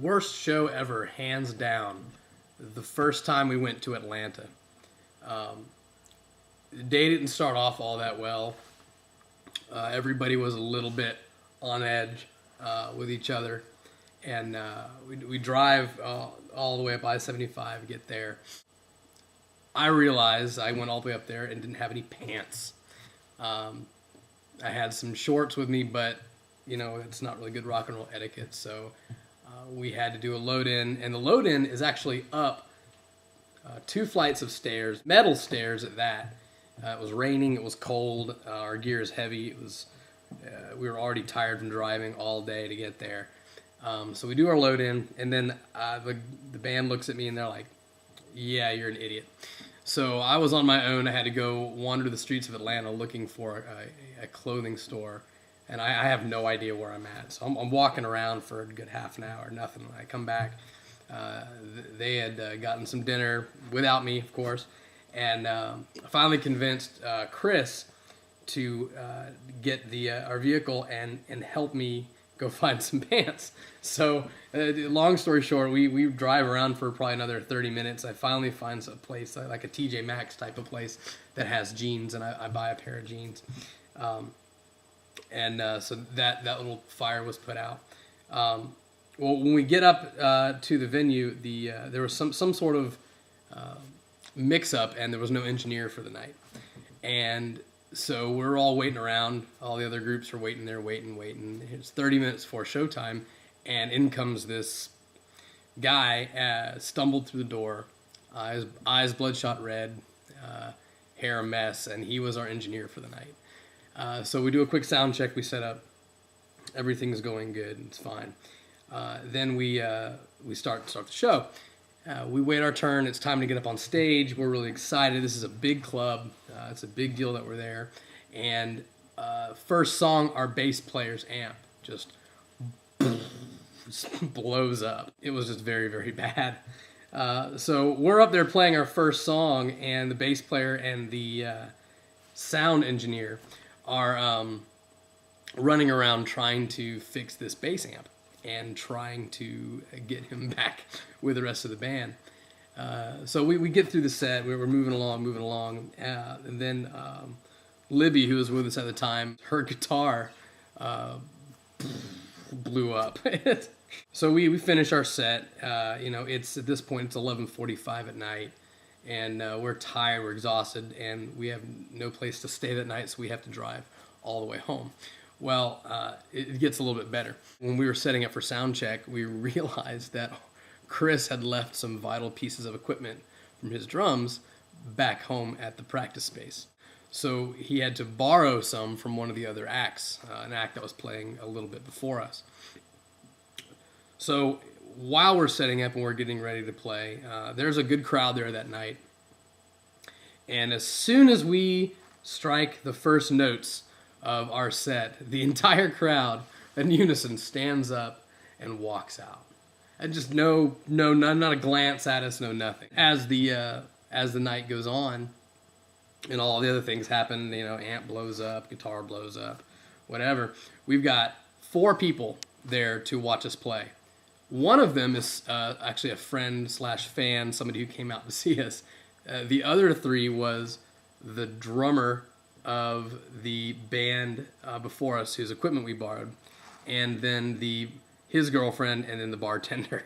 Worst show ever, hands down. The first time we went to Atlanta. The day didn't start off all that well. Everybody was a little bit on edge with each other. And we drive all the way up I-75 to get there. I realized I went all the way up there and didn't have any pants. I had some shorts with me, but you know, it's not really good rock and roll etiquette, so we had to do a load-in, and the load-in is actually up 2 flights of stairs, metal stairs at that. It was raining, it was cold, our gear is heavy, it was, we were already tired from driving all day to get there. So we do our load-in, and then the band looks at me and they're like, yeah, you're an idiot. So I was on my own. I had to go wander the streets of Atlanta looking for a clothing store, and I have no idea where I'm at. So I'm walking around for a good half an hour, nothing. When I come back, they had gotten some dinner without me, of course, and I finally convinced Chris to get our vehicle and help me go find some pants. So long story short, we drive around for probably another 30 minutes. I finally find a place like a TJ Maxx type of place that has jeans, and I buy a pair of jeans. So that little fire was put out. Well, when we get up to the venue, there was some sort of mix-up, and there was no engineer for the night. And so we're all waiting around. All the other groups are waiting there, waiting. It's 30 minutes before showtime, and in comes this guy, stumbled through the door, his eyes bloodshot red, hair a mess, and he was our engineer for the night. So we do a quick sound check, we set up, everything's going good, it's fine. Then we start the show. We wait our turn, it's time to get up on stage, we're really excited, this is a big club, it's a big deal that we're there, and first song, our bass player's amp just blows up. It was just very, very bad. So we're up there playing our first song, and the bass player and the sound engineer are running around trying to fix this bass amp and trying to get him back with the rest of the band. So we get through the set, we're moving along, and then Libby, who was with us at the time, her guitar blew up. So we finish our set. It's at this point it's 11:45 at night, and we're tired, we're exhausted, and we have no place to stay that night, so we have to drive all the way home. Well, it gets a little bit better. When we were setting up for sound check, we realized that Chris had left some vital pieces of equipment from his drums back home at the practice space. So he had to borrow some from one of the other acts, an act that was playing a little bit before us. So while we're setting up and we're getting ready to play, there's a good crowd there that night. And as soon as we strike the first notes of our set, the entire crowd in unison stands up and walks out. And just not a glance at us, no nothing. As the night goes on, and all the other things happen, amp blows up, guitar blows up, whatever. We've got 4 people there to watch us play. One of them is actually a friend/fan, somebody who came out to see us. The other 3 was the drummer of the band before us, whose equipment we borrowed, and then his girlfriend, and then the bartender.